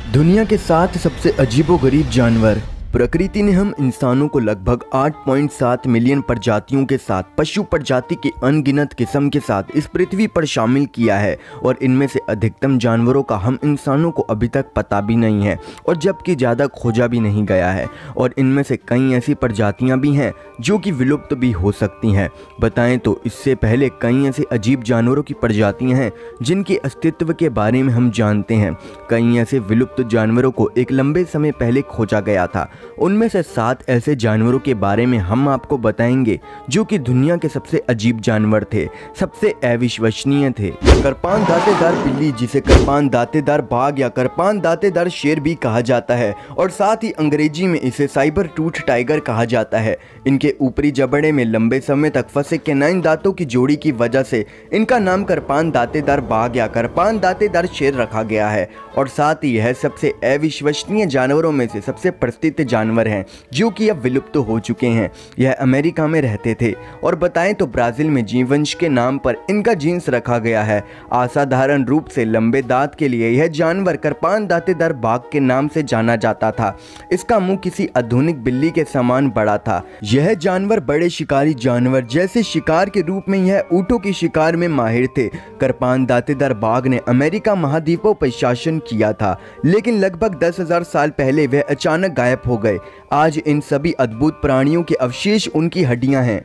दुनिया के 7 सबसे अजीबोगरीब जानवर। प्रकृति ने हम इंसानों को लगभग 8.7 मिलियन प्रजातियों के साथ पशु प्रजाति की अनगिनत किस्म के साथ इस पृथ्वी पर शामिल किया है और इनमें से अधिकतम जानवरों का हम इंसानों को अभी तक पता भी नहीं है और जबकि ज़्यादा खोजा भी नहीं गया है। और इनमें से कई ऐसी प्रजातियां भी हैं जो कि विलुप्त भी हो सकती हैं। बताएं तो इससे पहले कई ऐसे अजीब जानवरों की प्रजातियां हैं जिनके अस्तित्व के बारे में हम जानते हैं। कई ऐसे विलुप्त जानवरों को एक लंबे समय पहले खोजा गया था। उनमें से 7 ऐसे जानवरों के बारे में हम आपको बताएंगे जो कि दुनिया के सबसे अजीब जानवर थे, सबसे अविश्वसनीय थे। करपान दांतेदार बिल्ली, जिसे करपान दांतेदार बाघ या करपान दांतेदार शेर भी कहा जाता है और साथ ही अंग्रेजी में इसे साइबर टूथ टाइगर कहा जाता है। इनके ऊपरी जबड़े में लंबे समय तक फंसे कैनाइन दांतों की जोड़ी की वजह से इनका नाम करपान दांतेदार बाघ या करपान दांतेदार शेर रखा गया है। और साथ ही यह सबसे अविश्वसनीय जानवरों में से सबसे प्रसिद्ध जानवर हैं जो कि अब विलुप्त हो चुके हैं। यह अमेरिका में रहते थे और बताएं तो ब्राजील में जीववंश के नाम पर इनका जीन्स रखा गया है। असाधारण रूप से लंबे दांत के लिए यह जानवर करपान दांतेदार बाघ के नाम से जाना जाता था। इसका मुंह किसी आधुनिक बिल्ली के समान बड़ा था। यह जानवर बड़े शिकारी जानवर जैसे शिकार के रूप में यह ऊंटों की शिकार में माहिर थे। करपान दांतेदार बाघ ने अमेरिका महाद्वीपों पर शासन किया था, लेकिन लगभग 10,000 साल पहले वह अचानक गायब हो गए। आज इन सभी अद्भुत प्राणियों के अवशेष उनकी हड्डियां हैं।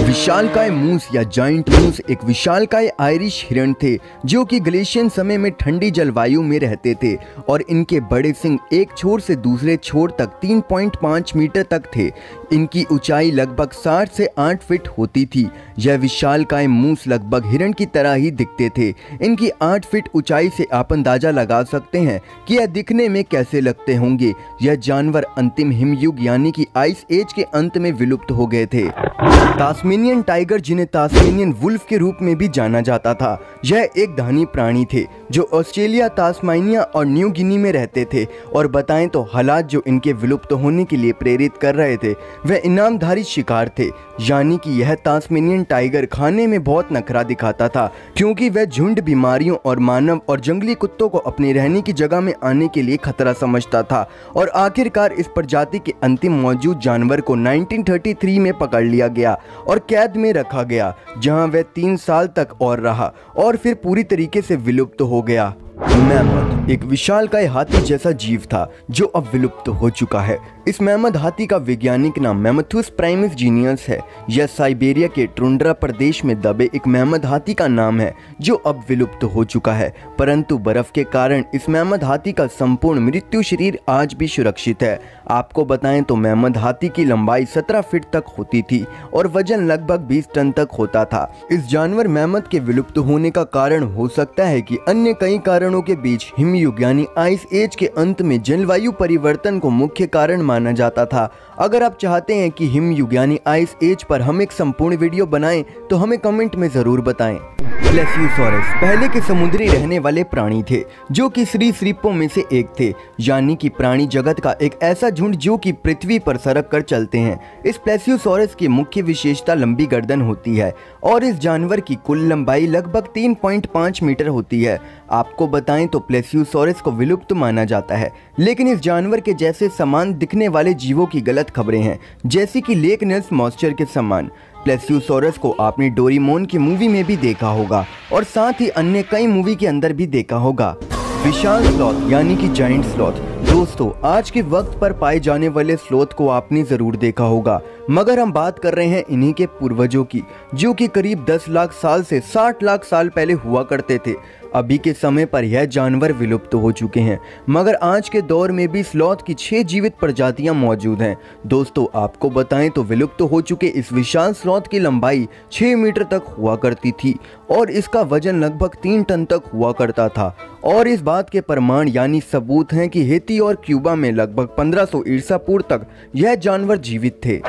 विशालकाय मूस या जाइंट मूस एक विशालकाय आयरिश हिरण थे जो कि ग्लेशियन समय में ठंडी जलवायु में रहते थे और इनके बड़े सिंग एक छोर से दूसरे छोर तक 3.5 मीटर तक थे। इनकी ऊंचाई लगभग 7 से 8 फीट होती थी। यह विशालकाय मूस लगभग हिरण की तरह ही दिखते थे। इनकी 8 फीट ऊंचाई से आप अंदाजा लगा सकते हैं कि यह दिखने में कैसे लगते होंगे। यह जानवर अंतिम हिमयुग यानी कि आइस एज के अंत में विलुप्त हो गए थे। तास्मेनियन टाइगर, जिन्हें तास्मेनियन वुल्फ के रूप में भी जाना जाता था, यह एक धानी प्राणी थे जो ऑस्ट्रेलिया, तास्मानिया और न्यू गिनी में रहते थे। और बताएं तो हालात जो इनके विलुप्त होने के लिए प्रेरित कर रहे थे वह इनामधारी शिकार थे। यानी कि यह तास्मेनियन टाइगर खाने में बहुत नखरा दिखाता था क्योंकि वह झुंड, बीमारियों और मानव और जंगली कुत्तों को अपने रहने की जगह में आने के लिए खतरा समझता था। और आखिरकार इस प्रजाति के अंतिम मौजूद जानवर को 1933 में पकड़ लिया गया और कैद में रखा गया, जहां वह 3 साल तक और रहा और फिर पूरी तरीके से विलुप्त हो गया। मैमथ एक विशालकाय हाथी जैसा जीव था जो अब विलुप्त हो चुका है। इस मैमथ हाथी का वैज्ञानिक नाम मैमथुस प्राइमस जीनियस है। यह साइबेरिया के टुंड्रा प्रदेश में दबे एक मैमथ हाथी का नाम है जो अब विलुप्त हो चुका है, परंतु बर्फ के कारण इस मैमथ हाथी का संपूर्ण मृत्यु शरीर आज भी सुरक्षित है। आपको बताएं तो मैमथ हाथी की लंबाई 17 फीट तक होती थी और वजन लगभग 20 टन तक होता था। इस जानवर मैमथ के विलुप्त होने का कारण हो सकता है कि अन्य कई कारणों के बीच हिमयुग यानी आइस एज के अंत में जलवायु परिवर्तन को मुख्य कारण माना जाता था। अगर आप चाहते हैं कि हिमयुग यानी आइस एज पर हम एक संपूर्ण वीडियो बनाएं तो हमें कमेंट में जरूर बताएं। प्लेसियोसॉरस पहले के समुद्री रहने वाले प्राणी थे जो कि सरीसृपों में से एक थे, यानी कि प्राणी जगत का एक ऐसा झुंड जो कि पृथ्वी पर सरक कर चलते हैं। इस प्लेसियोसॉरस की मुख्य विशेषता लंबी गर्दन होती है और इस जानवर की कुल लंबाई लगभग 3.5 मीटर होती है। आपको बताएं तो प्लेसियोसॉरस को विलुप्त माना जाता है, लेकिन इस जानवर के जैसे समान दिखने वाले जीवों की गलत खबरें हैं, जैसे कि लेक नेल्स मॉन्स्टर के समान। प्लेसियोसॉरस को आपने डोरेमोन की मूवी में भी देखा होगा और साथ ही अन्य कई मूवी के अंदर भी देखा होगा। विशाल स्लॉथ यानी कि जाइंट स्लॉथ। दोस्तों, आज के वक्त पर पाए जाने वाले स्लॉथ को आपने जरूर देखा होगा, मगर हम बात कर रहे हैं इन्हीं के पूर्वजों की जो कि करीब 10 लाख साल से 60 लाख साल पहले हुआ करते थे। अभी के समय पर यह जानवर विलुप्त हो चुके हैं, मगर आज के दौर में भी स्लॉथ की 6 जीवित प्रजातियां मौजूद हैं। दोस्तों, आपको बताएं तो विलुप्त हो चुके इस विशाल स्लॉथ की लंबाई 6 मीटर तक हुआ करती थी और इसका वजन लगभग 3 टन तक हुआ करता था। और इस बात के प्रमाण यानी सबूत हैं कि हेती और क्यूबा में लगभग 1500 ईसा पूर्व तक यह जानवर जीवित थे।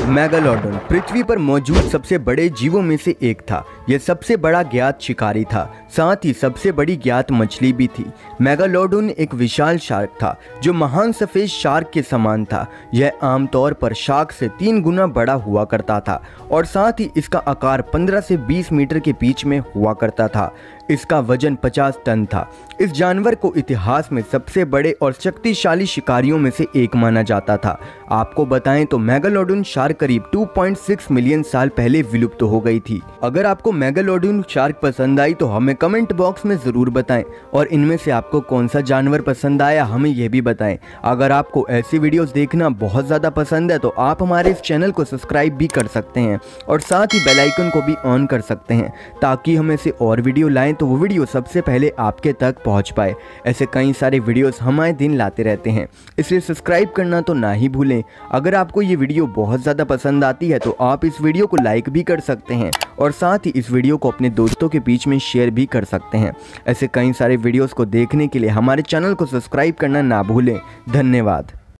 मेगालोडोन पृथ्वी पर मौजूद सबसे बड़े जीवों में से एक था। यह सबसे बड़ा ज्ञात शिकारी था, साथ ही सबसे बड़ी ज्ञात मछली भी थी। मेगालोडोन एक विशाल शार्क था जो महान सफेद शार्क के समान था। यह आमतौर पर शार्क से 3 गुना बड़ा हुआ करता था और साथ ही इसका आकार 15 से 20 मीटर के बीच में हुआ करता था। इसका वजन 50 टन था। इस जानवर को इतिहास में सबसे बड़े और शक्तिशाली शिकारियों में से एक माना जाता था। आपको बताएं तो मेगालोडोन शार्क करीब 2.6 मिलियन साल पहले विलुप्त हो गई थी। अगर आपको मेगालोडोन शार्क पसंद आई तो हमें कमेंट बॉक्स में ज़रूर बताएं और इनमें से आपको कौन सा जानवर पसंद आया हमें यह भी बताएं। अगर आपको ऐसी वीडियोस देखना बहुत ज़्यादा पसंद है तो आप हमारे इस चैनल को सब्सक्राइब भी कर सकते हैं और साथ ही बेल आइकन को भी ऑन कर सकते हैं ताकि हम ऐसे और वीडियो लाएं तो वो वीडियो सबसे पहले आपके तक पहुंच पाए। ऐसे कई सारे वीडियोस हम आए दिन लाते रहते हैं, इसलिए सब्सक्राइब करना तो ना ही भूलें। अगर आपको ये वीडियो बहुत ज़्यादा पसंद आती है तो आप इस वीडियो को लाइक भी कर सकते हैं और साथ ही इस वीडियो को अपने दोस्तों के बीच में शेयर भी कर सकते हैं। ऐसे कई सारे वीडियोस को देखने के लिए हमारे चैनल को सब्सक्राइब करना ना भूलें। धन्यवाद।